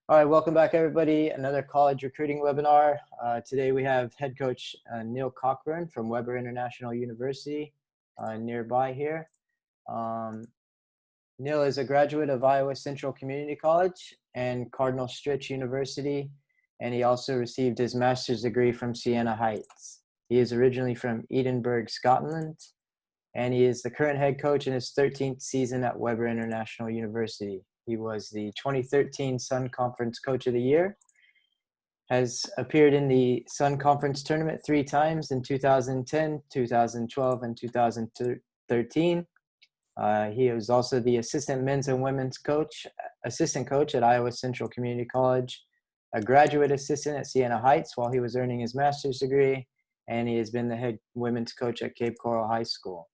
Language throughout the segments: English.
All right, welcome back, everybody. Another college recruiting webinar. Today we have head coach Neil Cockburn from Weber International University nearby here. Neil is a graduate of Iowa Central Community College and Cardinal Stritch University, and he also received his master's degree from Siena Heights. He is originally from Edinburgh, Scotland, and he is the current head coach in his 13th season at Weber International University. He was the 2013 Sun Conference Coach of the Year, has appeared in the Sun Conference Tournament 3 times in 2010, 2012, and 2013. He was also the assistant men's and women's assistant coach at Iowa Central Community College, a graduate assistant at Siena Heights while he was earning his master's degree, and he has been the head women's coach at Cape Coral High School.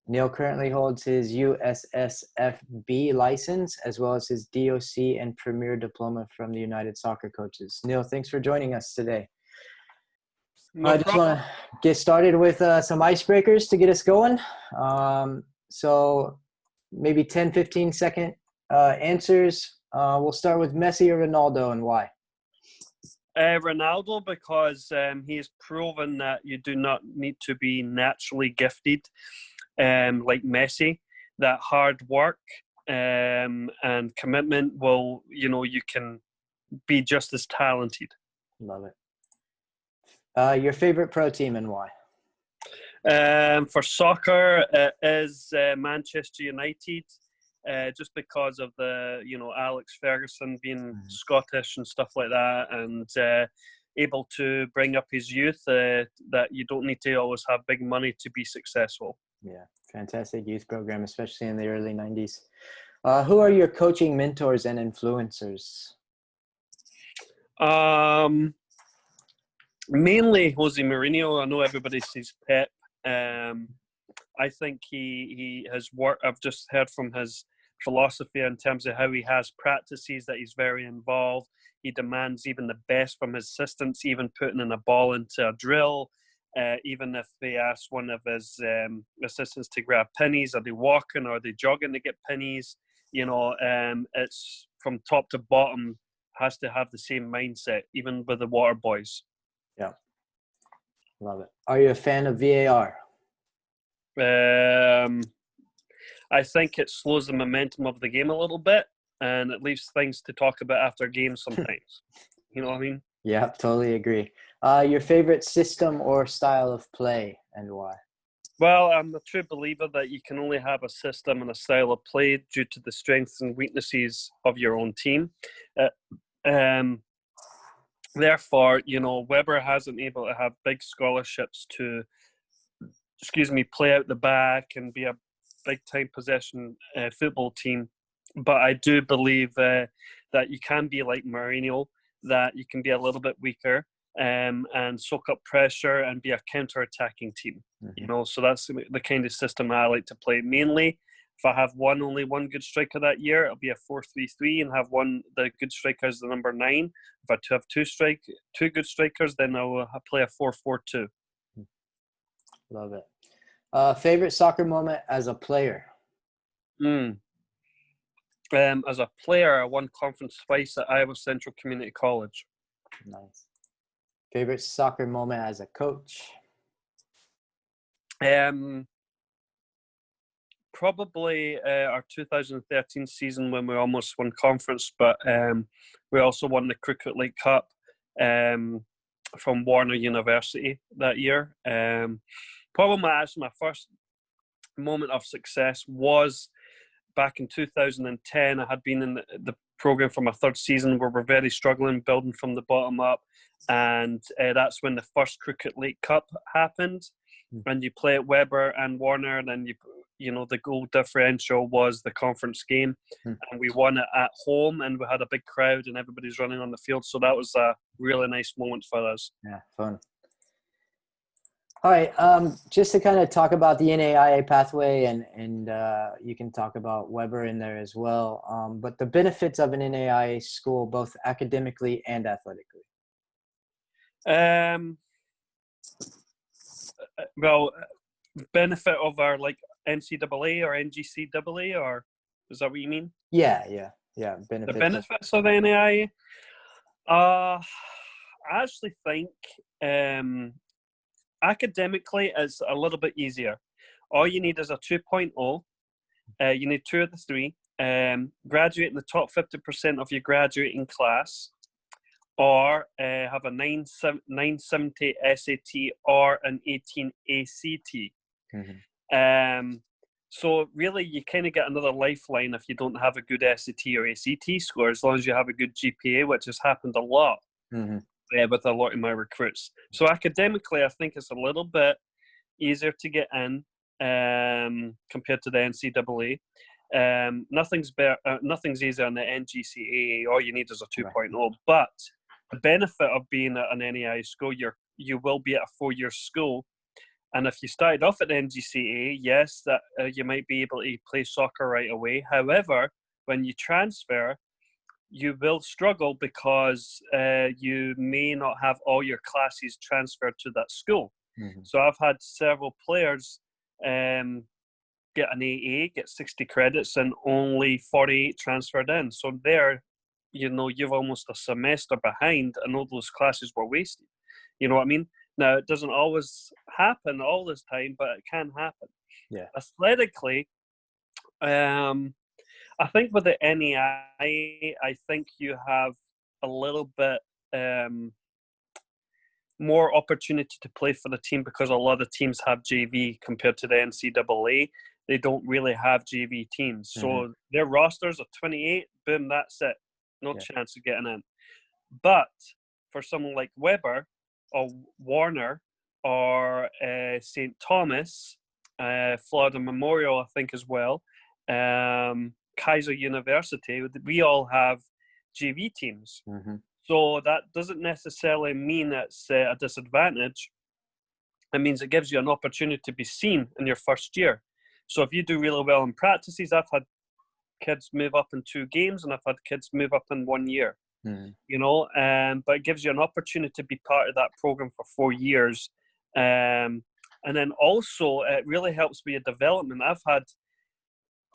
Neil currently holds his USSFB license as well as his DOC and Premier Diploma from the United Soccer Coaches. Neil, thanks for joining us today. I just want to get started with some icebreakers to get us going. So maybe 10, 15-second answers. We'll start with Messi or Ronaldo and why? Ronaldo, because he's proven that you do not need to be naturally gifted like Messi. That hard work and commitment will, you can be just as talented. Love it. Your favorite pro team and why? For soccer, it is Manchester United, just because of the, Alex Ferguson being Scottish and stuff like that, and able to bring up his youth, that you don't need to always have big money to be successful. Yeah, fantastic youth program, especially in the early 90s. Who are your coaching mentors and influencers? Mainly Jose Mourinho. I know everybody sees Pep. I think he has worked. I've just heard from his philosophy in terms of how he has practices, that he's very involved. He demands even the best from his assistants, even putting in a ball into a drill. Even if they ask one of his assistants to grab pennies, are they walking or are they jogging to get pennies? It's from top to bottom, has to have the same mindset, even with the water boys. Yeah, love it. Are you a fan of VAR? I think it slows the momentum of the game a little bit, and it leaves things to talk about after games sometimes. You know what I mean? Yeah, totally agree. Your favorite system or style of play and why? Well, I'm a true believer that you can only have a system and a style of play due to the strengths and weaknesses of your own team. Therefore, Weber hasn't able to have big scholarships to, play out the back and be a big-time possession football team. But I do believe that you can be like Mourinho, that you can be a little bit weaker and soak up pressure and be a counter-attacking team. Mm-hmm. So that's the kind of system I like to play. Mainly, if I have only one good striker that year, it'll be a 4-3-3 and have the good striker as the number 9. If I have two good strikers, then I'll play a 4-4-2. Love it. Favorite soccer moment as a player? As a player, I won conference twice at Iowa Central Community College. Nice. Favorite soccer moment as a coach? Probably our 2013 season when we almost won conference, but we also won the Cricket League Cup from Warner University that year. Probably my first moment of success was back in 2010. I had been in the program for my 3rd season where we're very struggling, building from the bottom up, and that's when the first Cricket League Cup happened. And you play at Weber and Warner, and then the goal differential was the conference game, and we won it at home, and we had a big crowd, and everybody's running on the field. So that was a really nice moment for us. Yeah, fun. All right, just to kind of talk about the NAIA pathway, and you can talk about Weber in there as well, but the benefits of an NAIA school, both academically and athletically. Well, benefit of our NCAA or NGCAA, or is that what you mean? Yeah. Yeah, The benefits of. benefits of NAIA? I actually think academically it's a little bit easier. All you need is a 2.0. You need 2 of the 3. Graduate in the top 50% of your graduating class, or have a 970 SAT or an 18 ACT. Mm-hmm. So really, you kind of get another lifeline if you don't have a good SAT or ACT score, as long as you have a good GPA, which has happened a lot Mm-hmm. with a lot of my recruits. So academically, I think it's a little bit easier to get in compared to the NCAA. Nothing's easier on the NGCAA. All you need is a 2.0. Right. But the benefit of being at an NAIA school, you will be at a 4-year school. And if you started off at NGCA, yes, that you might be able to play soccer right away. However, when you transfer, you will struggle because you may not have all your classes transferred to that school. Mm-hmm. So I've had several players get an AA, get 60 credits, and only 48 transferred in. So there, you've almost a semester behind, and all those classes were wasted. You know what I mean? Now, it doesn't always happen all this time, but it can happen. Yeah. Athletically, I think with the NAIA, I think you have a little bit more opportunity to play for the team because a lot of teams have JV compared to the NCAA. They don't really have JV teams. So their rosters are 28, boom, that's it. No chance of getting in. But for someone like Weber or Warner or St. Thomas, Florida Memorial, I think as well, Kaiser University, we all have JV teams. Mm-hmm. So that doesn't necessarily mean it's a disadvantage. It means it gives you an opportunity to be seen in your first year. So if you do really well in practices, I've had kids move up in 2 games and I've had kids move up in 1 year. Mm-hmm. But it gives you an opportunity to be part of that program for 4 years. And then also it really helps with your development. I've had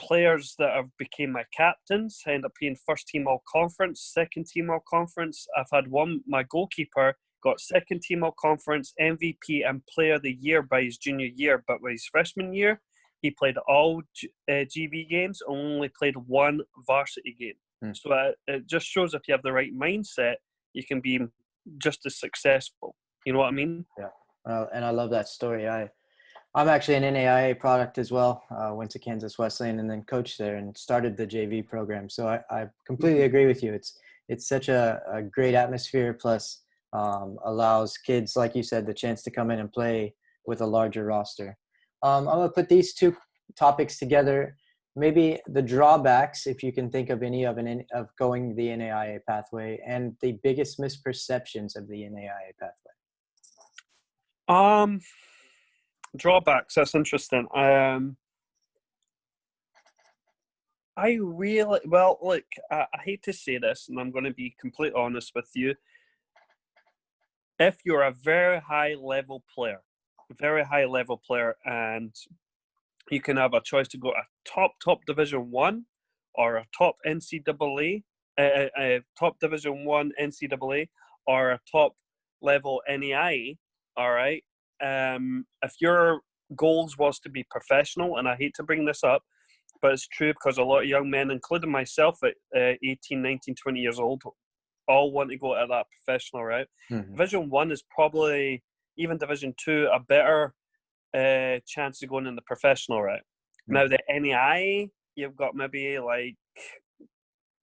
players that have became my captains, end up being first team all conference, second team all conference. I've had my goalkeeper got second team all conference, MVP and player of the year by his junior year, but by his freshman year, he played all GV games, only played 1 varsity game. So it just shows if you have the right mindset, you can be just as successful. You know what I mean? Yeah. And I love that story. I'm actually an NAIA product as well. Went to Kansas Wesleyan and then coached there and started the JV program. So I completely agree with you. It's such a great atmosphere, plus allows kids, like you said, the chance to come in and play with a larger roster. I'm going to put these 2 topics together. Maybe the drawbacks, if you can think of any of going the NAIA pathway, and the biggest misperceptions of the NAIA pathway. Drawbacks, that's interesting. I hate to say this, and I'm going to be completely honest with you. If you're a very high level player, and you can have a choice to go a top Division 1 or a top NCAA, top Division 1 NCAA, or a top level NAIA, all right? If your goals was to be professional, and I hate to bring this up, but it's true because a lot of young men, including myself at 18, 19, 20 years old, all want to go at that professional route. Mm-hmm. Division 1 is probably, even Division 2, a better chance of going in the professional route. Mm-hmm. Now, the NAIA, you've got maybe like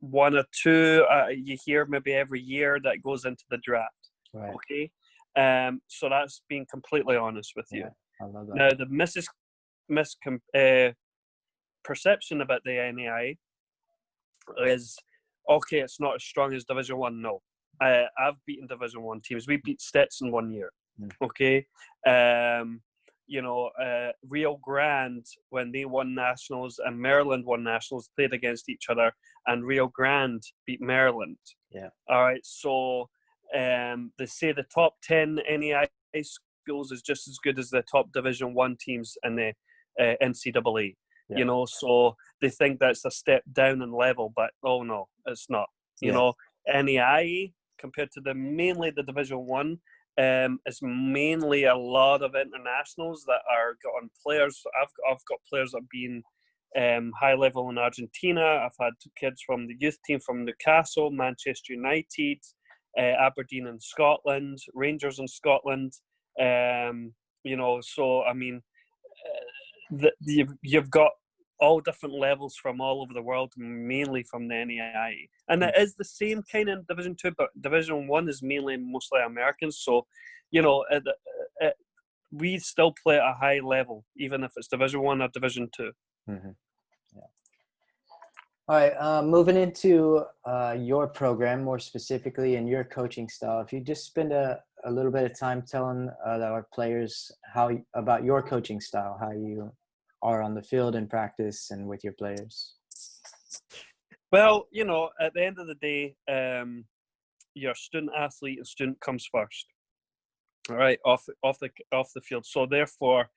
1 or 2 you hear maybe every year that goes into the draft. Right. Okay? So that's being completely honest with you. I love that. Now, the perception about the NAIA is, okay, it's not as strong as Division 1. No. I've beaten Division 1 teams. We beat Stetson 1 year. Okay? Rio Grande, when they won nationals and Maryland won nationals, played against each other, and Rio Grande beat Maryland. Yeah. All right. So they say the top 10 NAIA schools is just as good as the top Division 1 teams in the NCAA. Yeah. you know, so they think that's a step down in level, but oh no, it's not. You know, NAIA compared to mainly the Division One, is mainly a lot of internationals that are got on players. I've got players that have been high level in Argentina. I've had kids from the youth team from Newcastle, Manchester United, Aberdeen in Scotland, Rangers in Scotland. You know, so I mean, you've got all different levels from all over the world, mainly from the NAIA. And it is the same kind in Division 2, but Division 1 is mainly mostly Americans. So, you know, we still play at a high level, even if it's Division 1 or Division 2. Mm-hmm. Yeah. All right, moving into your program, more specifically, and your coaching style. If you just spend a little bit of time telling our players about your coaching style, how you are on the field in practice and with your players. Well, you know, at the end of the day, your student athlete and student comes first. All right, off the field. So therefore,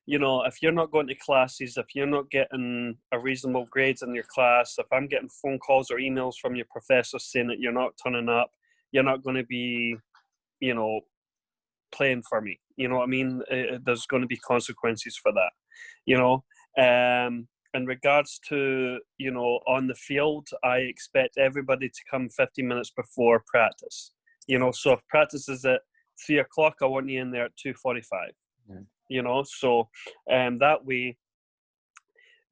you know, if you're not going to classes, if you're not getting a reasonable grades in your class, if I'm getting phone calls or emails from your professor saying that you're not turning up, you're not going to be, you know, playing for me. You know what I mean? There's going to be consequences for that. You know, in regards to, you know, on the field, I expect everybody to come 15 minutes before practice. You know, so if practice is at 3 o'clock, I want you in there at 2:45. Mm. You know, so that way,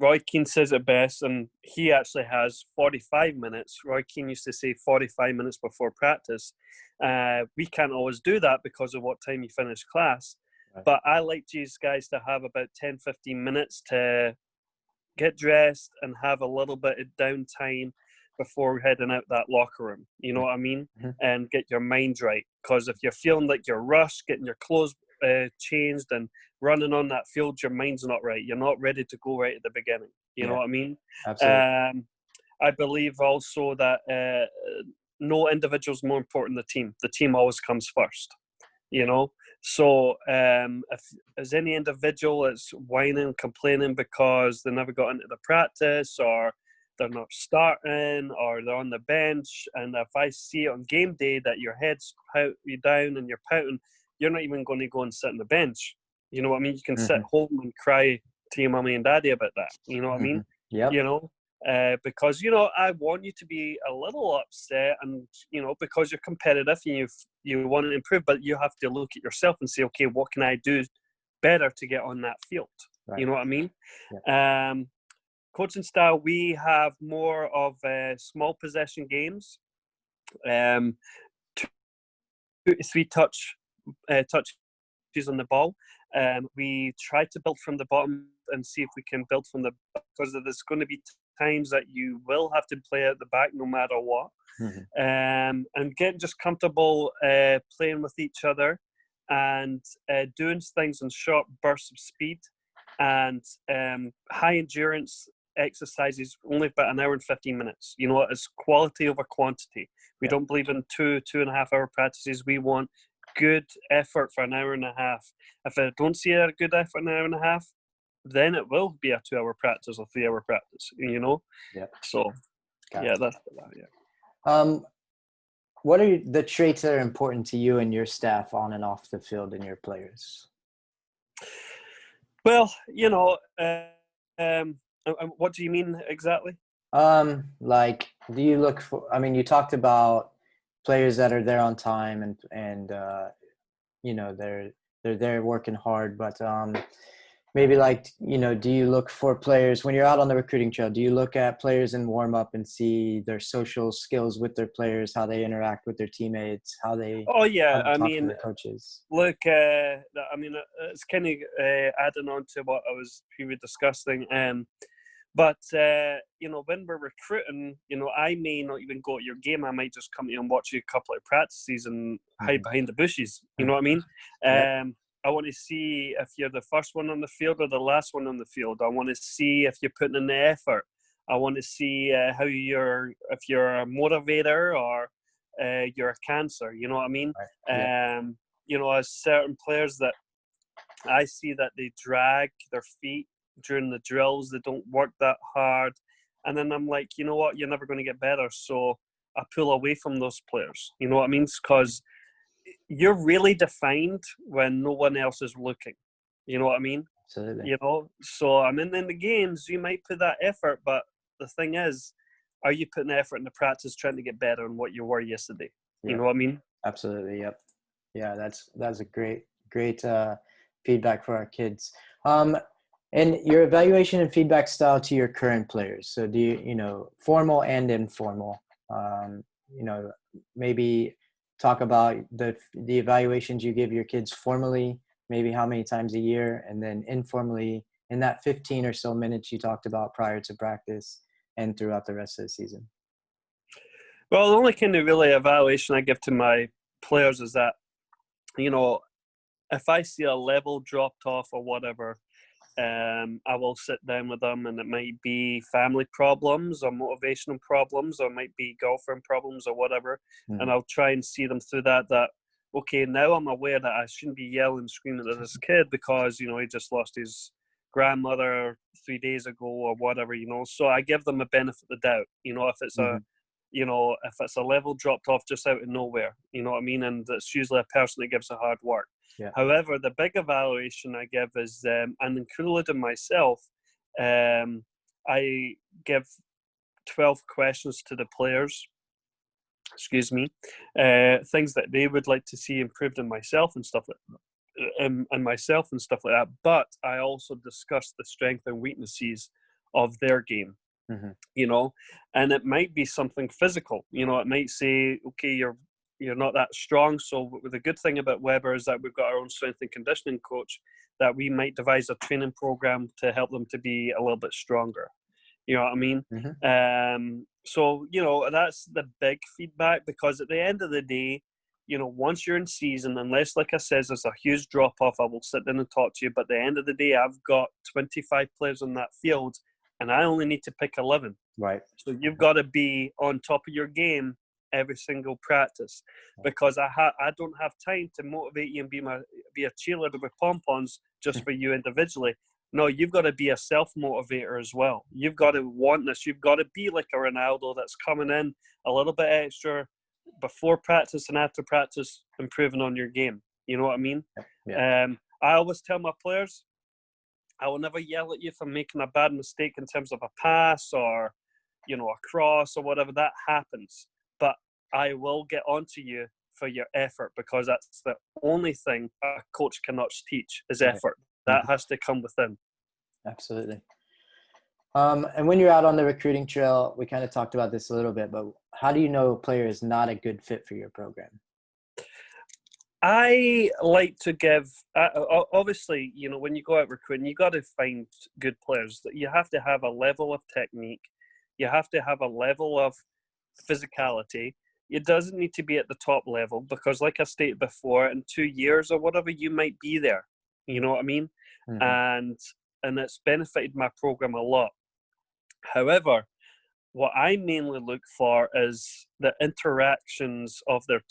Roy Keane says it best, and he actually has 45 minutes. Roy Keane used to say 45 minutes before practice. We can't always do that because of what time you finish class. Right. But I like these guys to have about 10, 15 minutes to get dressed and have a little bit of downtime before heading out that locker room. You know what I mean? Mm-hmm. And get your mind right. Because if you're feeling like you're rushed, getting your clothes changed and running on that field, your mind's not right. You're not ready to go right at the beginning. You know what I mean? Absolutely. I believe also that no individual is more important than the team. The team always comes first. You know? So if there's any individual that's whining, complaining because they never got into the practice, or they're not starting, or they're on the bench, and if I see it on game day that your head's down and you're pouting, you're not even going to go and sit on the bench. You know what I mean? You can sit home and cry to your mommy and daddy about that. You know what I mean? Yeah. You know, because, you know, I want you to be a little upset, and, you know, because you're competitive and you want to improve, but you have to look at yourself and say, okay, what can I do better to get on that field? Right. You know what I mean? Yeah. Coaching style, we have more of small possession games, 2 to 3 touches on the ball. We try to build from the bottom and see if we can build from the back, because there's going to be times that you will have to play at the back no matter what. Mm-hmm. And getting just comfortable playing with each other and doing things in short bursts of speed, and high endurance exercises only about an hour and 15 minutes. You know, it's quality over quantity. We don't believe in 2.5 hour practices. We want good effort for an hour and a half. If I don't see a good effort in an hour and a half, then it will be a 2 hour practice or 3 hour practice, you know? Yeah. So, that's that, yeah. What are the traits that are important to you and your staff on and off the field and your players? Well, you know, what do you mean exactly? Like, do you look for, I mean, you talked about players that are there on time and you know, they're there working hard, but maybe, like, you know, do you look for players when you're out on the recruiting trail? Do you look at players in warm up and see their social skills with their players, how they interact with their teammates, how they talk to their coaches? Look, I mean, it's kind of adding on to what I was previously discussing. But, you know, when we're recruiting, you know, I may not even go at your game. I might just come to you and watch you a couple of practices and hide behind the bushes. You know what I mean? I want to see if you're the first one on the field or the last one on the field. I want to see if you're putting in the effort. I want to see if you're a motivator or you're a cancer. You know what I mean? You know, as certain players that I see that they drag their feet, during the drills. They don't work that hard. And then I'm like, you know what? You're never going to get better. So I pull away from those players. You know what I mean? Because you're really defined when no one else is looking. You know what I mean? Absolutely. You know? So I mean, in the games, you might put that effort, but the thing is, are you putting effort in the practice trying to get better on what you were yesterday? You know what I mean? Absolutely. Yep. Yeah, that's a great feedback for our kids. And your evaluation and feedback style to your current players. So do you, formal and informal, maybe talk about the evaluations you give your kids formally, maybe how many times a year, and then informally in that 15 or so minutes you talked about prior to practice and throughout the rest of the season. Well, the only kind of really evaluation I give to my players is that, if I see a level dropped off or whatever, I will sit down with them, and it might be family problems or motivational problems, or it might be girlfriend problems or whatever. Mm-hmm. And I'll try and see them through that, okay, now I'm aware that I shouldn't be yelling, screaming at this kid because, he just lost his grandmother 3 days ago or whatever, So I give them a benefit of the doubt, if it's mm-hmm. If it's a level dropped off just out of nowhere, you know what I mean? And it's usually a person that gives a hard work. Yeah. However, the big evaluation I give is, and including myself, I give 12 questions to the players, things that they would like to see improved in myself and stuff like that. But I also discuss the strengths and weaknesses of their game. Mm-hmm. And it might be something physical. It might say, okay, you're not that strong. So the good thing about Weber is that we've got our own strength and conditioning coach, that we might devise a training program to help them to be a little bit stronger. You know what I mean? Mm-hmm. So, that's the big feedback, because at the end of the day, once you're in season, unless, like I said, there's a huge drop-off, I will sit down and talk to you. But at the end of the day, I've got 25 players on that field, and I only need to pick 11. Right. So you've got to be on top of your game every single practice, because I don't have time to motivate you and be a cheerleader with pom-poms just for you individually. No, you've got to be a self-motivator as well. You've got to want this. You've got to be like a Ronaldo that's coming in a little bit extra before practice and after practice, improving on your game. You know what I mean? Yeah. I always tell my players, I will never yell at you for making a bad mistake in terms of a pass or, a cross or whatever. That happens. But I will get onto you for your effort, because that's the only thing a coach cannot teach is effort. That has to come within. Absolutely. And when you're out on the recruiting trail, we kind of talked about this a little bit, but how do you know a player is not a good fit for your program? I like to give, obviously, when you go out recruiting, you got to find good players. You have to have a level of technique. You have to have a level of physicality. It doesn't need to be at the top level, because, like I stated before, in 2 years or whatever, you might be there. You know what I mean? Mm-hmm. And it's benefited my program a lot. However, what I mainly look for is the interactions of their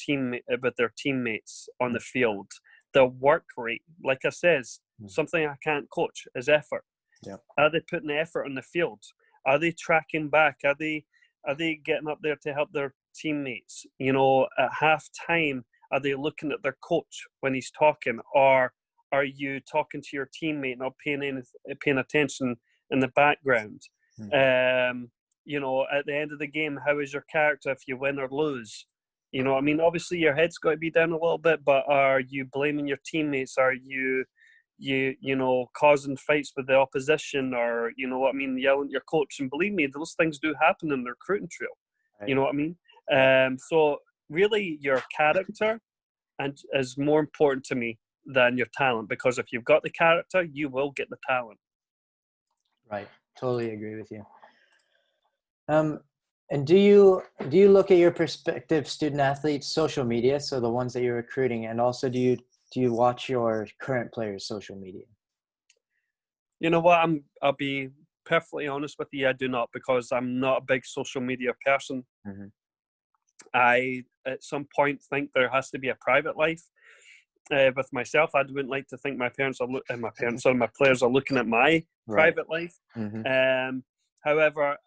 with their teammates on the field. The work rate, like I says, something I can't coach is effort. Yeah. Are they putting the effort on the field? Are they tracking back? Are they getting up there to help their teammates? At half time, are they looking at their coach when he's talking, or are you talking to your teammate, not paying attention in the background? Mm-hmm. At the end of the game, how is your character if you win or lose? Obviously your head's got to be down a little bit, but are you blaming your teammates? Are you causing fights with the opposition, or, yelling at your coach? And believe me, those things do happen in the recruiting trail. Right. You know what I mean? So really your character is more important to me than your talent, because if you've got the character, you will get the talent. Right. Totally agree with you. And do you look at your prospective student athletes' social media, so the ones that you're recruiting, and also do you watch your current players' social media? You know what? I'll be perfectly honest with you. I do not, because I'm not a big social media person. Mm-hmm. I, at some point, think there has to be a private life. with myself. I wouldn't like to think my players are looking at my private life. However,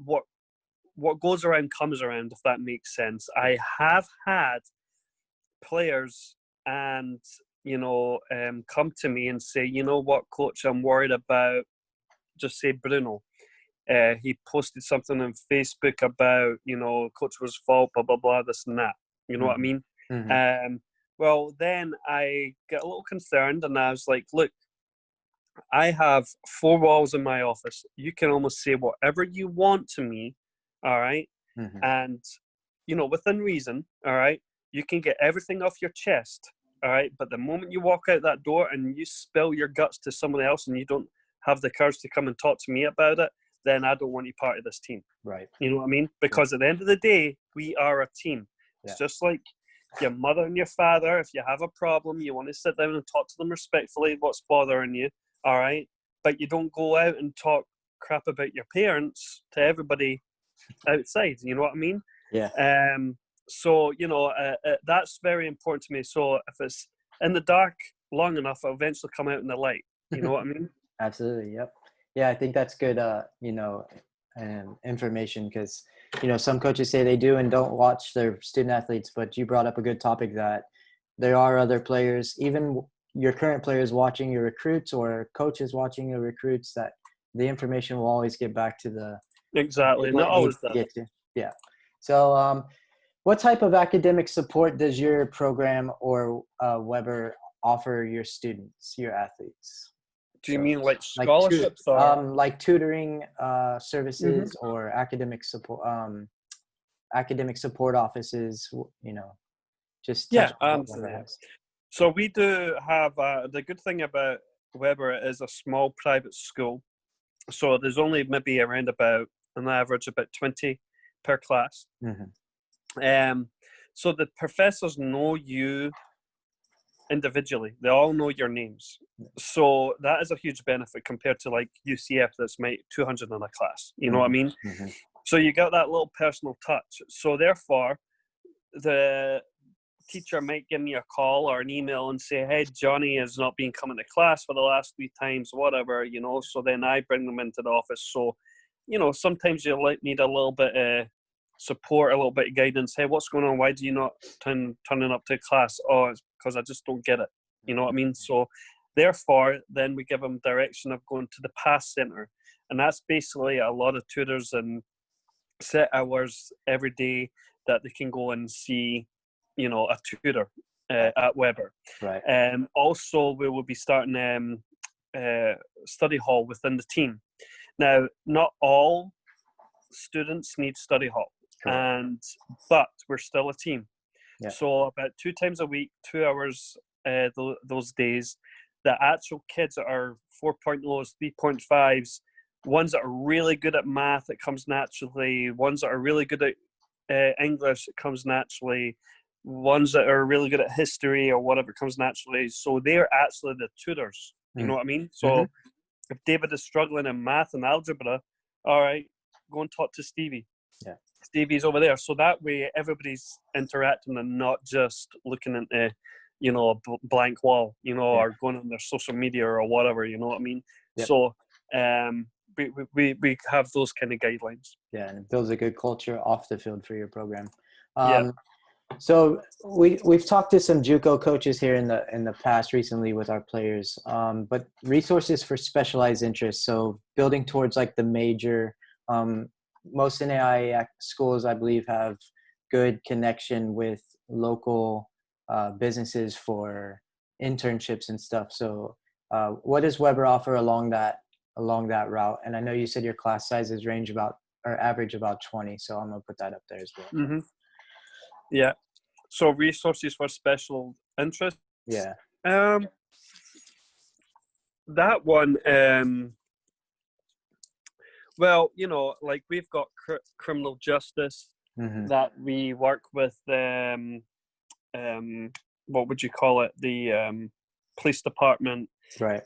what goes around comes around, if that makes sense. I have had players and come to me and say, you know what, coach, I'm worried about, just say Bruno. He posted something on Facebook about, coach was fault, blah, blah, blah, this and that. You know what I mean? Well, then I get a little concerned, and I was like, look, I have 4 walls in my office. You can almost say whatever you want to me, all right? And, within reason, all right? You can get everything off your chest, all right? But the moment you walk out that door and you spill your guts to someone else and you don't have the courage to come and talk to me about it, then I don't want you part of this team. Right. You know what I mean? Because at the end of the day, we are a team. It's just like your mother and your father. If you have a problem, you want to sit down and talk to them respectfully, what's bothering you, all right? But you don't go out and talk crap about your parents to everybody outside. You know what I mean? Yeah. So, that's very important to me. So if it's in the dark long enough, it'll eventually come out in the light. You know what I mean? Absolutely. Yep. Yeah, I think that's good, information, because, some coaches say they do and don't watch their student athletes, but you brought up a good topic that there are other players, even your current players watching your recruits or coaches watching your recruits, that the information will always get back to the exactly. Not always that. Get to. Yeah. So, what type of academic support does your program or Weber offer your students, your athletes? Do you mean like scholarships like tutoring services or academic support offices? Just touch on what Weber has. So we do have the good thing about Weber is a small private school. So there's only maybe around about an average about 20 per class. So the professors know you individually. They all know your names. So that is a huge benefit compared to like UCF that's 200 in a class. You know what I mean? So you got that little personal touch. So therefore, the teacher might give me a call or an email and say, hey, Johnny has not been coming to class for the last 3 times, whatever, so then I bring them into the office. So, sometimes you need a little bit of support, a little bit of guidance. Hey, what's going on? Why do you not turning up to class? Oh, it's because I just don't get it. You know what I mean? So therefore, then we give them direction of going to the PASS Centre. And that's basically a lot of tutors and set hours every day that they can go and see, a tutor at Weber. Right. Also, we will be starting study hall within the team. Now, not all students need study hall, but we're still a team. Yeah. So about 2 times a week, 2 hours those days, the actual kids that are 4.0s, 3.5s, ones that are really good at math, it comes naturally. Ones that are really good at English, it comes naturally. Ones that are really good at history or whatever comes naturally. So they're actually the tutors. You know what I mean? So if David is struggling in math and algebra, all right, go and talk to Stevie. Yeah. Stevie's over there. So that way everybody's interacting and not just looking into, a blank wall, or going on their social media or whatever, you know what I mean? Yep. So we have those kind of guidelines. Yeah, and it builds a good culture off the field for your program. So we've talked to some JUCO coaches here in the past recently with our players, but resources for specialized interests. So building towards like the major, most NAIA schools, I believe, have good connection with local businesses for internships and stuff. So what does Weber offer along that route? And I know you said your class sizes average about 20. So I'm gonna put that up there as well. Mm-hmm. Yeah. So resources for special interests. Yeah. That one. Well, like we've got criminal justice that we work with. What would you call it? The police department. Right.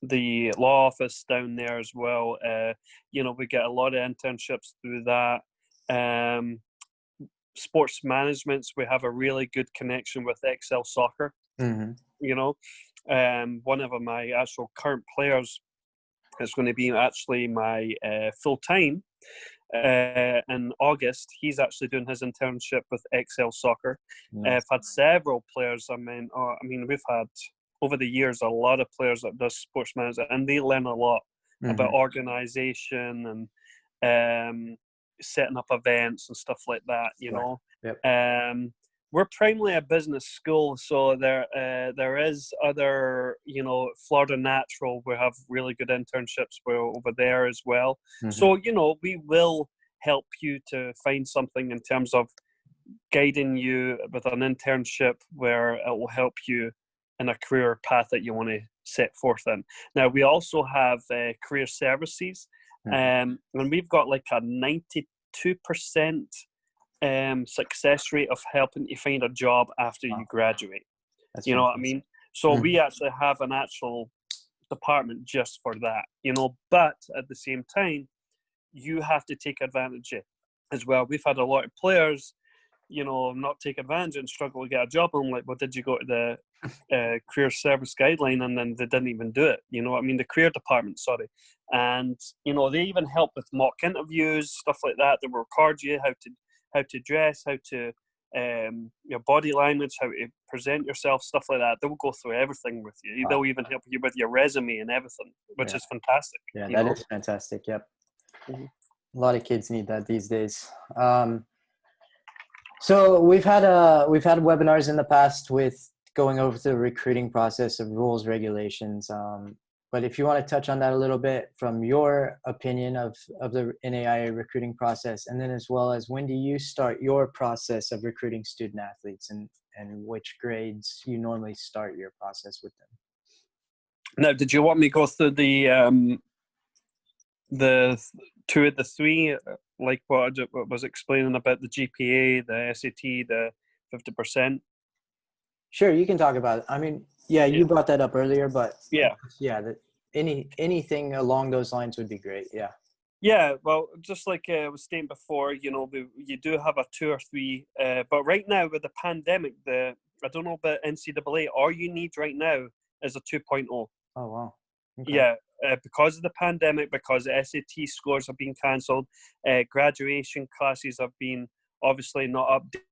The law office down there as well. We get a lot of internships through that. sports management, we have a really good connection with Excel Soccer. Mm-hmm. You know, one of my actual current players is going to be actually my full-time in August. He's actually doing his internship with Excel Soccer. Nice. I've had several players. I mean, we've had over the years a lot of players that does sports management, and they learn a lot about organization and setting up events and stuff like that. You know. Yep. We're primarily a business school, so there is other, you know, Florida Natural. We have really good internships over there as well. So, you know, we will help you to find something in terms of guiding you with an internship where it will help you in a career path that you want to set forth in. Now, we also have career services, and we've got like a 92% success rate of helping you find a job after you graduate. That's you know fantastic. what I mean? So we actually have an actual department just for that, you know, but at the same time, you have to take advantage of it as well. We've had a lot of players, you know, not take advantage and struggle to get a job. And I'm like, well, did you go to the career service guideline? And then they didn't even do it. You know what I mean? The career department, sorry. And, you know, they even help with mock interviews, stuff like that. They will record you how to dress, how to your body language, how to present yourself, stuff like that. They'll go through everything with you. They'll even help you with your resume and everything, which is fantastic. Yeah, that is fantastic. Yep. A lot of kids need that these days. So we've had webinars in the past with going over the recruiting process of rules, regulations. But if you want to touch on that a little bit from your opinion of the NAIA recruiting process, and then as well as when do you start your process of recruiting student athletes, and which grades you normally start your process with them? Now, did you want me to go through the two of the three, like what I was explaining about the GPA, the SAT, the 50%? Sure, you can talk about it. I mean, you brought that up earlier, but anything along those lines would be great. Yeah, well, just like I was saying before, you know, you do have a 2 or 3, but right now with the pandemic, I don't know about NCAA, all you need right now is a 2.0. Oh, wow. Okay. Yeah, because of the pandemic, because SAT scores have been cancelled, graduation classes have been obviously not updated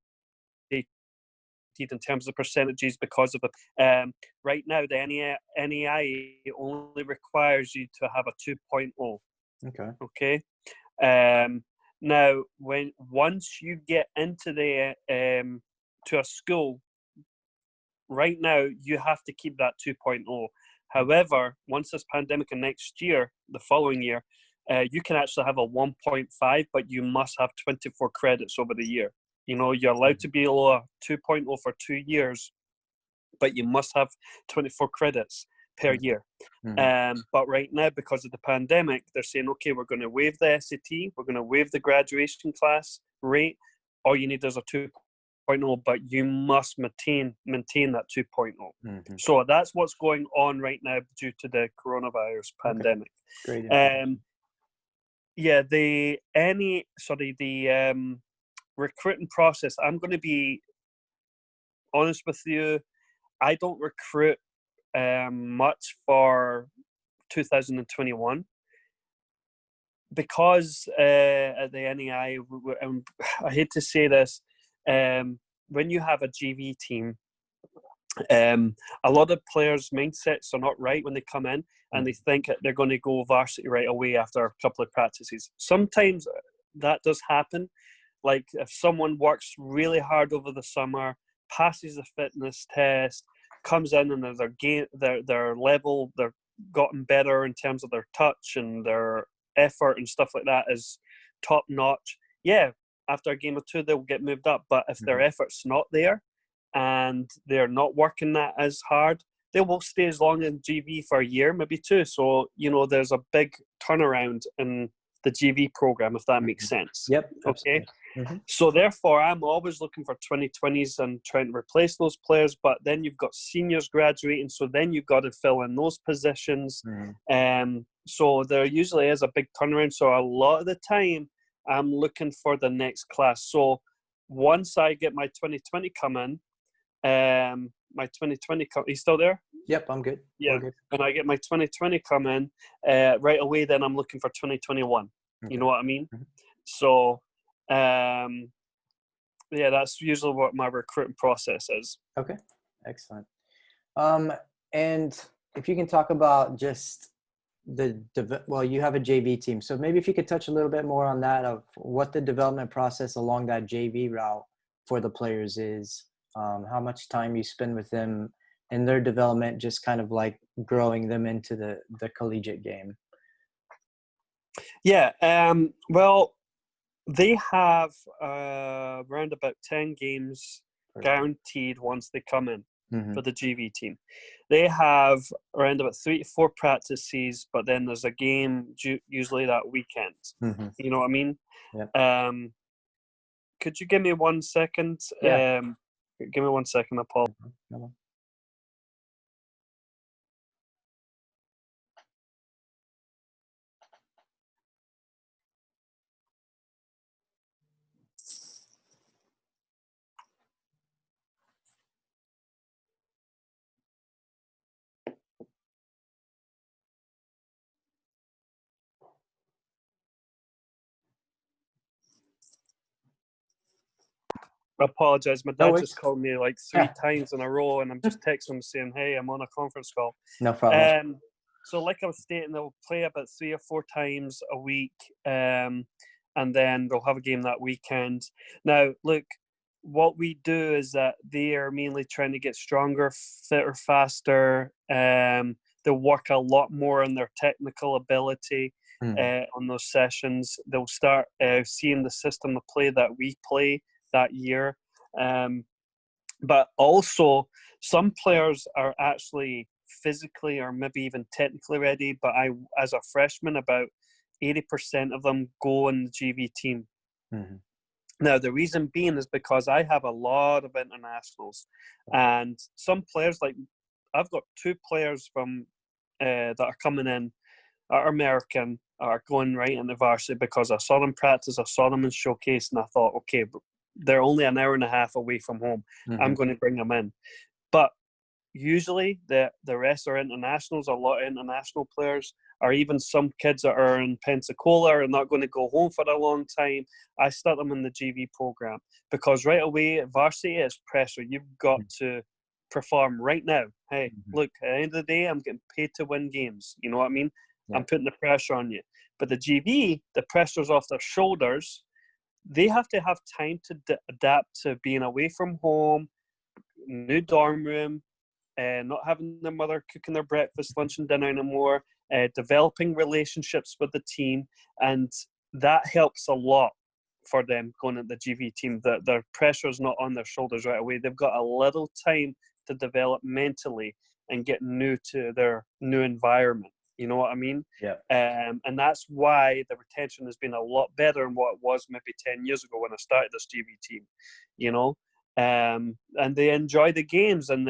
in terms of percentages because of the right now the NAIA only requires you to have a 2.0. Okay. Now once you get into the to a school, right now you have to keep that 2.0. However, once this pandemic and next year, the following year, you can actually have a 1.5, but you must have 24 credits over the year. You know, you're allowed to be below a 2.0 for 2 years, but you must have 24 credits per year. But right now, because of the pandemic, they're saying, okay, we're going to waive the SAT, we're going to waive the graduation class rate. All you need is a 2.0, but you must maintain that 2.0. So that's what's going on right now due to the coronavirus pandemic. Great. The recruiting process, I'm going to be honest with you, I don't recruit much for 2021 because at the NAIA, I hate to say this, when you have a GV team, a lot of players' mindsets are not right when they come in, and they think they're going to go varsity right away after a couple of practices. Sometimes that does happen. Like if someone works really hard over the summer, passes the fitness test, comes in and their level, they're gotten better in terms of their touch and their effort and stuff like that is top notch. Yeah, after a game or two they'll get moved up. But if their effort's not there and they're not working that as hard, they will stay as long in GV for a year, maybe 2. So, you know, there's a big turnaround in the GV program, if that makes sense. Yep. Okay. So therefore, I'm always looking for 2020s and trying to replace those players. But then you've got seniors graduating, so then you've got to fill in those positions. So there usually is a big turnaround. So a lot of the time, I'm looking for the next class. So once I get my 2020 come in, my 2020 come, you still there? Yep, I'm good. Yeah. We're good. When I get my 2020 come in, right away, then I'm looking for 2021. Okay. You know what I mean? Mhm. So, yeah, that's usually what my recruiting process is. Okay, excellent. And if you can talk about just well, you have a JV team, so maybe if you could touch a little bit more on that, of what the development process along that JV route for the players is, how much time you spend with them in their development, just kind of like growing them into the collegiate game. Yeah, well, they have around about 10 games guaranteed once they come in for the GV team. They have around about 3 to 4 practices, but then there's a game usually that weekend. You know what I mean? Yeah. Could you give me 1 second? Yeah. Give me 1 second, Paul. No. I apologize. My No dad worries. just called me like 3 times in a row, and I'm just texting him saying, "Hey, I'm on a conference call." No problem. So, like I was stating, they'll play about 3 or 4 times a week, and then they'll have a game that weekend. Now, look, what we do is that they are mainly trying to get stronger, fitter, faster. They'll work a lot more on their technical ability on those sessions. They'll start seeing the system of play that we play that year. But also, some players are actually physically or maybe even technically ready. But as a freshman, about 80% of them go in the GV team. Now, the reason being is because I have a lot of internationals, and some players, like I've got 2 players from that are coming in, are American, are going right into varsity because I saw them practice, I saw them in showcase, and I thought, okay, they're only an hour and a half away from home. I'm going to bring them in. But usually the rest are internationals, a lot of international players, or even some kids that are in Pensacola are not going to go home for a long time. I start them in the GV program because right away at varsity it's pressure. You've got to perform right now. Hey, look, at the end of the day, I'm getting paid to win games. You know what I mean? Yeah. I'm putting the pressure on you. But the GV, the pressure's off their shoulders. They have to have time to adapt to being away from home, new dorm room, not having their mother cooking their breakfast, lunch, and dinner anymore, developing relationships with the team, and that helps a lot for them going at the GV team. Their pressure is not on their shoulders right away. They've got a little time to develop mentally and get new to their new environment. You know what I mean? Yeah. And that's why the retention has been a lot better than what it was maybe 10 years ago when I started this GV team, you know? And they enjoy the games, and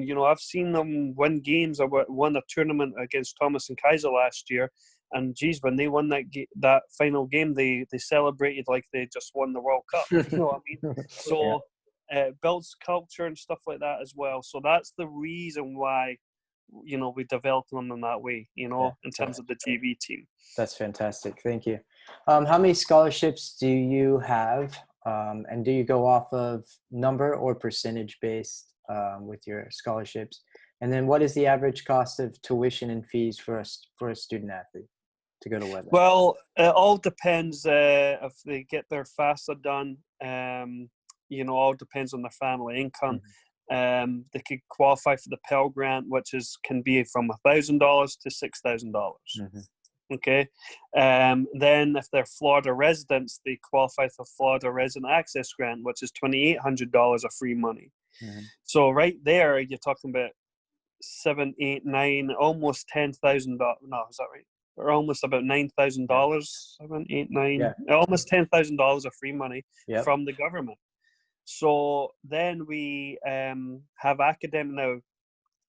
you know, I've seen them win games. I won a tournament against Thomas and Kaiser last year, and geez, when they won that final game, they celebrated like they just won the World Cup. You know what I mean? So it builds culture and stuff like that as well. So that's the reason why, you know, we develop them in that way, you know, in terms of the GV team. That's fantastic. Thank you. How many scholarships do you have? And do you go off of number or percentage based with your scholarships? And then what is the average cost of tuition and fees for a student athlete to go to Weather? Well, it all depends if they get their FAFSA done. You know, all depends on their family income. They could qualify for the Pell Grant, which can be from $1,000 to $6,000. Okay. Then if they're Florida residents, they qualify for Florida Resident Access Grant, which is $2,800 of free money. So right there, you're talking about 7, 8, 9, almost $10,000. No, is that right? Or almost about $9,000. 7, 8, 9, almost $10,000 of free money from the government. So then we have academic now.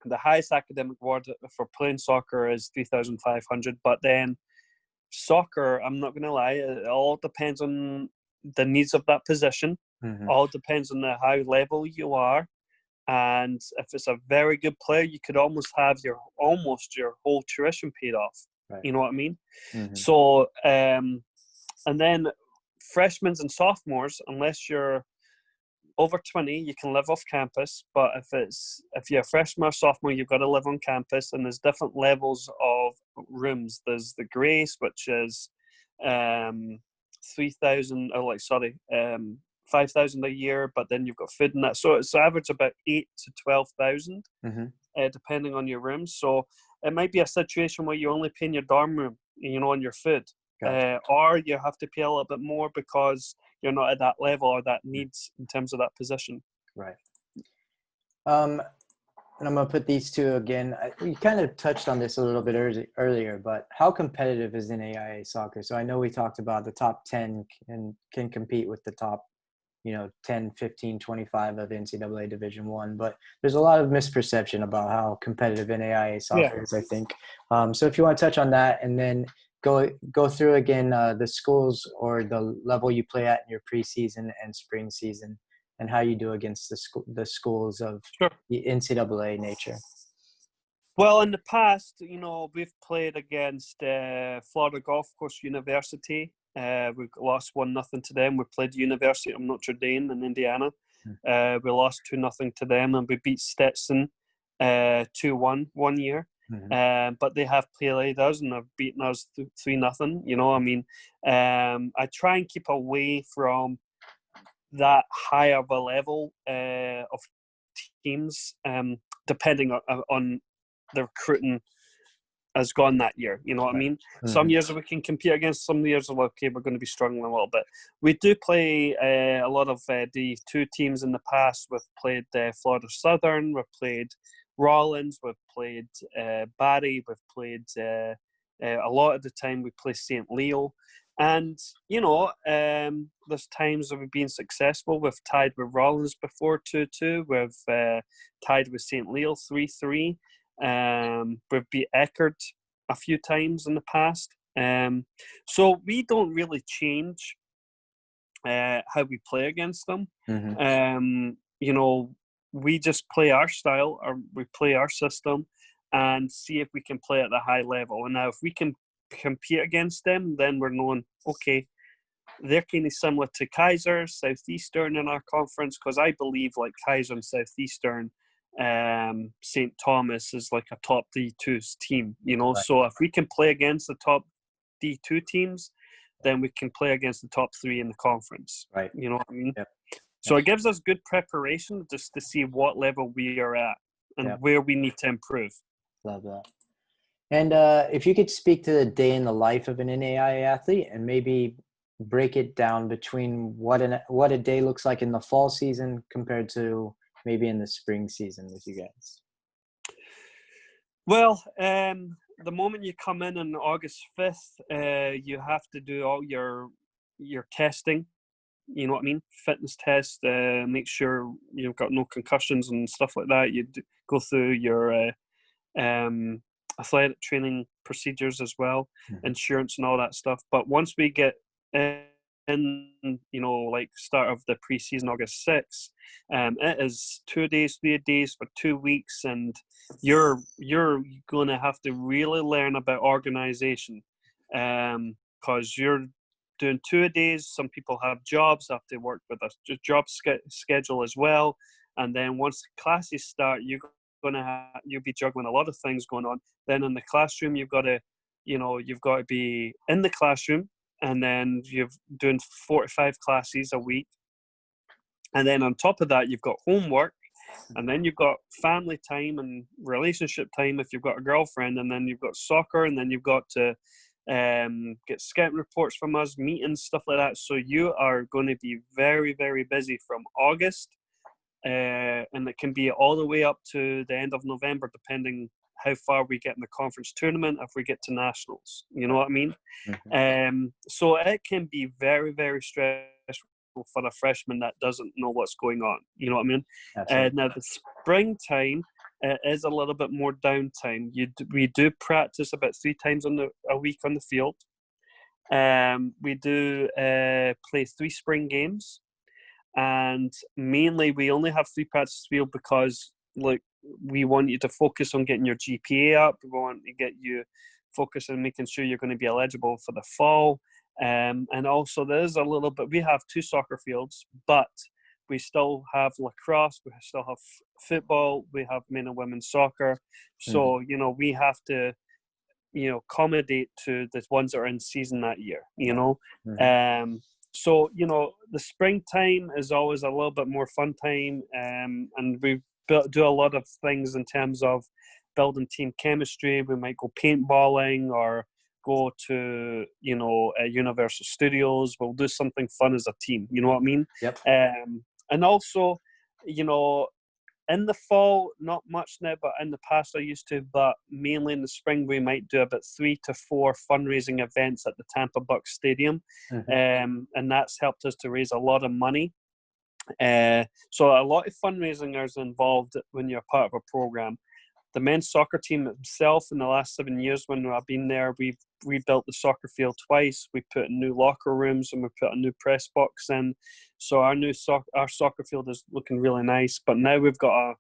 The highest academic award for playing soccer is $3,500, but then soccer, I'm not going to lie, it all depends on the needs of that position. All depends on the high level you are. And if it's a very good player, you could almost have your whole tuition paid off. Right. You know what I mean? So, and then freshmen and sophomores, unless you're over 20, you can live off campus. But if you're a freshman or sophomore, you've got to live on campus. And there's different levels of rooms. There's the Grace, which is 3,000. 5,000 a year, but then you've got food and that. So it's average about 8 to 12,000, depending on your room. So it might be a situation where you only pay in your dorm room, on your food, or you have to pay a little bit more because you're not at that level or that needs in terms of that position. Right. And I'm gonna put these two again. We kind of touched on this a little bit earlier, but how competitive is NAIA soccer? So I know we talked about the top 10 can compete with the top 10, 15, 25 of NCAA Division I, but there's a lot of misperception about how competitive NAIA soccer is, I think. So if you want to touch on that and then go through again the schools or the level you play at in your preseason and spring season and how you do against the schools of the NCAA nature. Well, in the past, we've played against Florida Golf Course University. We lost 1-0 to them. We played University of Notre Dame in Indiana. We lost 2-0 to them, and we beat Stetson 2-1 one year. But they have played us and have beaten us 3-0. I try and keep away from that high of a level of teams, depending on the recruiting has gone that year. You know what I mean? Some years we can compete against, some years we're going to be struggling a little bit. We do play a lot of D2 teams in the past. We've played Florida Southern, we've played Rollins, we've played Barry, we've played a lot of the time we play St. Leo. And, there's times that we've been successful. We've tied with Rollins before 2-2. We've tied with St. Leo 3-3. We've beat Eckerd a few times in the past. So we don't really change how we play against them. We just play our style, or we play our system and see if we can play at the high level. And now if we can compete against them, then we're knowing, okay, they're kind of similar to Kaiser, Southeastern in our conference, because I believe like Kaiser and Southeastern, St. Thomas is like a top D2 team, Right. So if we can play against the top D2 teams, then we can play against the top 3 in the conference. Right. You know what I mean? Yep. So it gives us good preparation just to see what level we are at and where we need to improve. Love that. And if you could speak to the day in the life of an NAIA athlete and maybe break it down between what a day looks like in the fall season compared to maybe in the spring season with you guys. Well, the moment you come in on August 5th, you have to do all your testing. You know what I mean? Fitness test, make sure you've got no concussions and stuff like that. You go through your athletic training procedures as well, insurance and all that stuff. But once we get in, like start of the preseason, August 6th, it is 2 days, 3 days for 2 weeks, and you're going to have to really learn about organization, because you're doing 2 days. Some people have jobs, have to work with a job schedule as well, and then once the classes start, you'll be juggling a lot of things going on. Then in the classroom, you've got to be in the classroom, and then you're doing 45 classes a week, and then on top of that, you've got homework, and then you've got family time and relationship time if you've got a girlfriend, and then you've got soccer, and then you've got to get scouting reports from us, meetings, stuff like that. So you are going to be very, very busy from August, and it can be all the way up to the end of November, depending how far we get in the conference tournament, if we get to nationals. You know what I mean? So it can be very, very stressful for a freshman that doesn't know what's going on. You know what I mean? Now, the springtime is a little bit more downtime. We do practice about 3 times a week on the field. We do play 3 spring games, and mainly we only have 3 practice field because we want you to focus on getting your GPA up. We want to get you focused on making sure you're going to be eligible for the fall. And also there's a little bit, we have 2 soccer fields, but we still have lacrosse, we still have football, we have men and women's soccer. So, we have to, accommodate to the ones that are in season that year, So, the springtime is always a little bit more fun time, and we do a lot of things in terms of building team chemistry. We might go paintballing or go to, Universal Studios. We'll do something fun as a team, you know what I mean? Yep. And also, in the fall, not much now, but in the past I used to, but mainly in the spring, we might do about 3 to 4 fundraising events at the Tampa Bucks Stadium. And that's helped us to raise a lot of money. So a lot of fundraising is involved when you're part of a program. The men's soccer team itself, in the last 7 years when I've been there, we've rebuilt the soccer field twice. We put in new locker rooms and we put a new press box in. So our soccer field is looking really nice. But now we've got a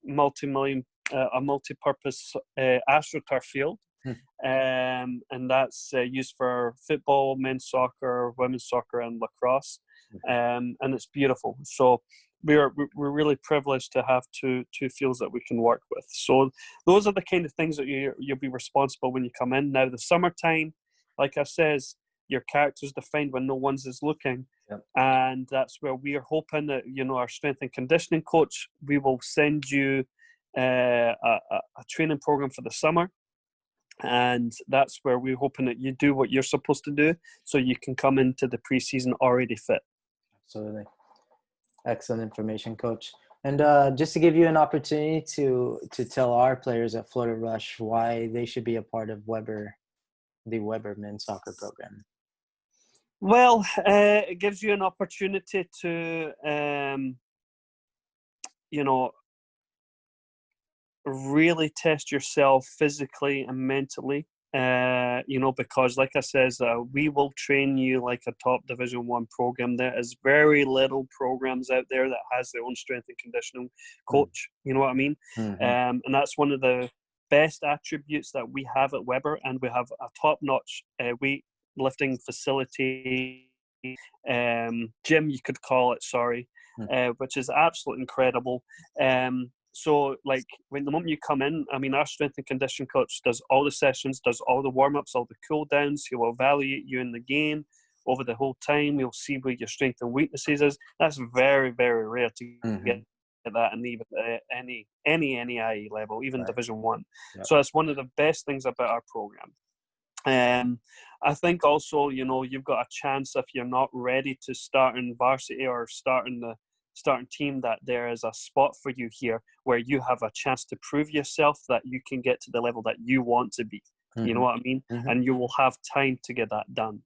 multi-purpose AstroTurf field, and that's used for football, men's soccer, women's soccer, and lacrosse. And it's beautiful. So we're really privileged to have two fields that we can work with. So those are the kind of things that you'll be responsible when you come in. Now the summertime, like I says, your character's defined when no one's is looking. Yep. And that's where we are hoping that, our strength and conditioning coach, we will send you a training program for the summer. And that's where we're hoping that you do what you're supposed to do so you can come into the preseason already fit. Absolutely. Excellent information, Coach. And just to give you an opportunity to tell our players at Florida Rush why they should be a part of the Weber men's soccer program. Well, it gives you an opportunity to, really test yourself physically and mentally. Because like I says, we will train you like a top Division 1 program. There is very little programs out there that has their own strength and conditioning coach. You know what I mean? And that's one of the best attributes that we have at Weber, and we have a top-notch weightlifting facility, gym you could call it, which is absolutely incredible. So, when the moment you come in, our strength and conditioning coach does all the sessions, does all the warm-ups, all the cool-downs. He will evaluate you in the game over the whole time. He'll see where your strength and weaknesses is. That's very, very rare to get that in even any NAIA level, even Division 1. Yep. So that's one of the best things about our program. I think also, you've got a chance if you're not ready to start in varsity or starting team, that there is a spot for you here where you have a chance to prove yourself that you can get to the level that you want to be. You know what I mean? And you will have time to get that done,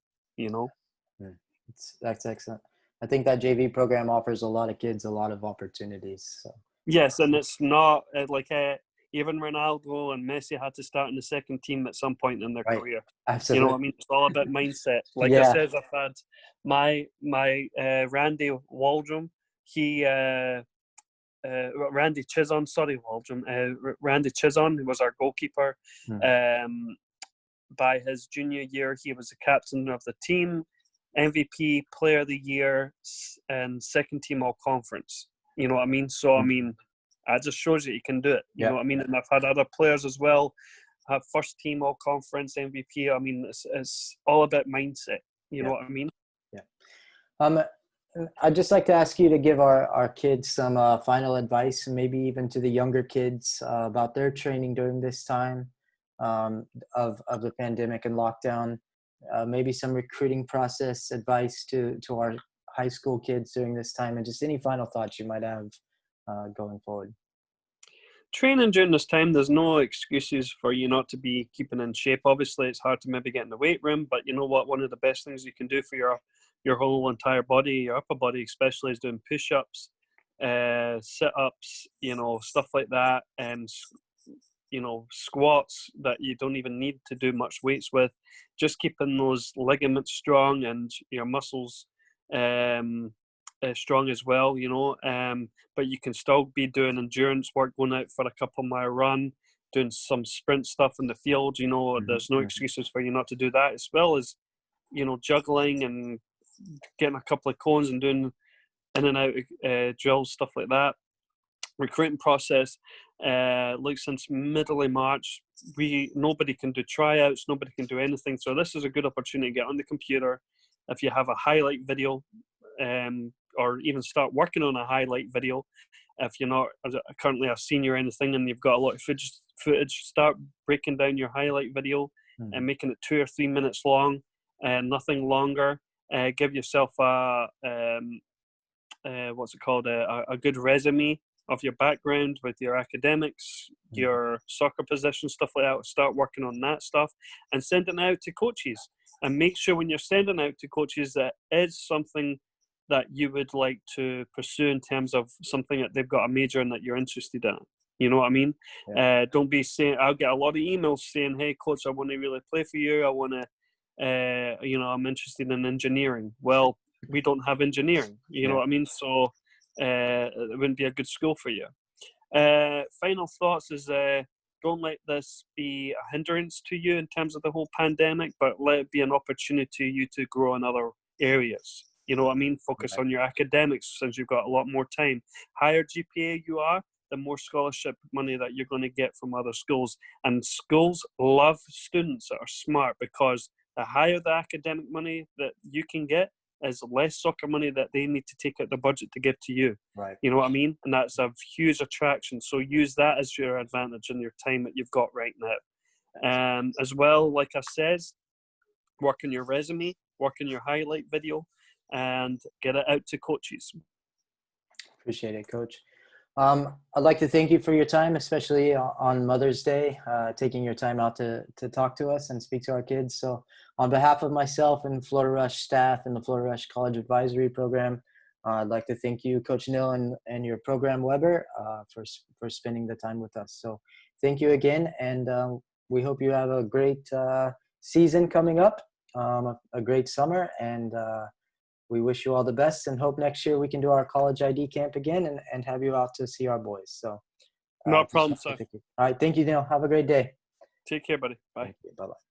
That's excellent. I think that JV program offers a lot of kids a lot of opportunities. So. Yes, and it's not even Ronaldo and Messi had to start in the second team at some point in their career. Absolutely. You know what I mean? It's all about mindset. Like I said, I've had my Randy Waldrum. Randy Chisholm, Waldrum. Randy Chisholm was our goalkeeper. By his junior year, he was the captain of the team, MVP, player of the year, and second team all conference. You know what I mean? So, that just shows that you can do it. You know what I mean? And I've had other players as well have first team all conference, MVP. It's all about mindset. You know what I mean? Yeah. I'd just like to ask you to give our kids some final advice, and maybe even to the younger kids about their training during this time of the pandemic and lockdown. Maybe some recruiting process advice to our high school kids during this time, and just any final thoughts you might have going forward. Training during this time, there's no excuses for you not to be keeping in shape. Obviously, it's hard to maybe get in the weight room, but you know what? One of the best things you can do for your whole entire body, your upper body especially, is doing push-ups, sit-ups, stuff like that, and squats that you don't even need to do much weights with. Just keeping those ligaments strong and your muscles strong as well, you know. But you can still be doing endurance work, going out for a couple mile run, doing some sprint stuff in the field. You know, there's no excuses for you not to do that, as well as, you know, juggling and getting a couple of cones and doing in and out drills, stuff like that. Recruiting process, like since middle of March, nobody can do tryouts, nobody can do anything. So this is a good opportunity to get on the computer. If you have a highlight video, or even start working on a highlight video. If you're not currently a senior or anything and you've got a lot of footage, start breaking down your highlight video and making it 2 or 3 minutes long, and nothing longer. Give yourself a good resume of your background with your academics, your soccer position, stuff like that. Start working on that stuff and send it out to coaches. And make sure when you're sending out to coaches that is something that you would like to pursue in terms of something that they've got a major in that you're interested in. You know what I mean? Yeah. Don't be saying, I'll get a lot of emails saying, hey, coach, I want to really play for you. I want to, I'm interested in engineering. Well, we don't have engineering. You know what I mean? So it wouldn't be a good school for you. Final thoughts is don't let this be a hindrance to you in terms of the whole pandemic, but let it be an opportunity to you to grow in other areas. You know what I mean? Focus on your academics since you've got a lot more time. Higher GPA you are, the more scholarship money that you're going to get from other schools. And schools love students that are smart, because the higher the academic money that you can get is less soccer money that they need to take out the budget to give to you. Right. You know what I mean? And that's a huge attraction. So use that as your advantage in your time that you've got right now. As well, like I says, work on your resume, work on your highlight video, and get it out to coaches. Appreciate it, Coach. I'd like to thank you for your time, especially on Mother's Day, taking your time out to talk to us and speak to our kids. So on behalf of myself and Florida Rush staff and the Florida Rush College Advisory Program, I'd like to thank you, Coach Neil, and your program, Weber, for spending the time with us. So thank you again, and we hope you have a great season coming up, a great summer, and we wish you all the best and hope next year we can do our college ID camp again and have you out to see our boys. So no problem, sir. All right. Thank you, Neil. Have a great day. Take care, buddy. Bye. Bye-bye.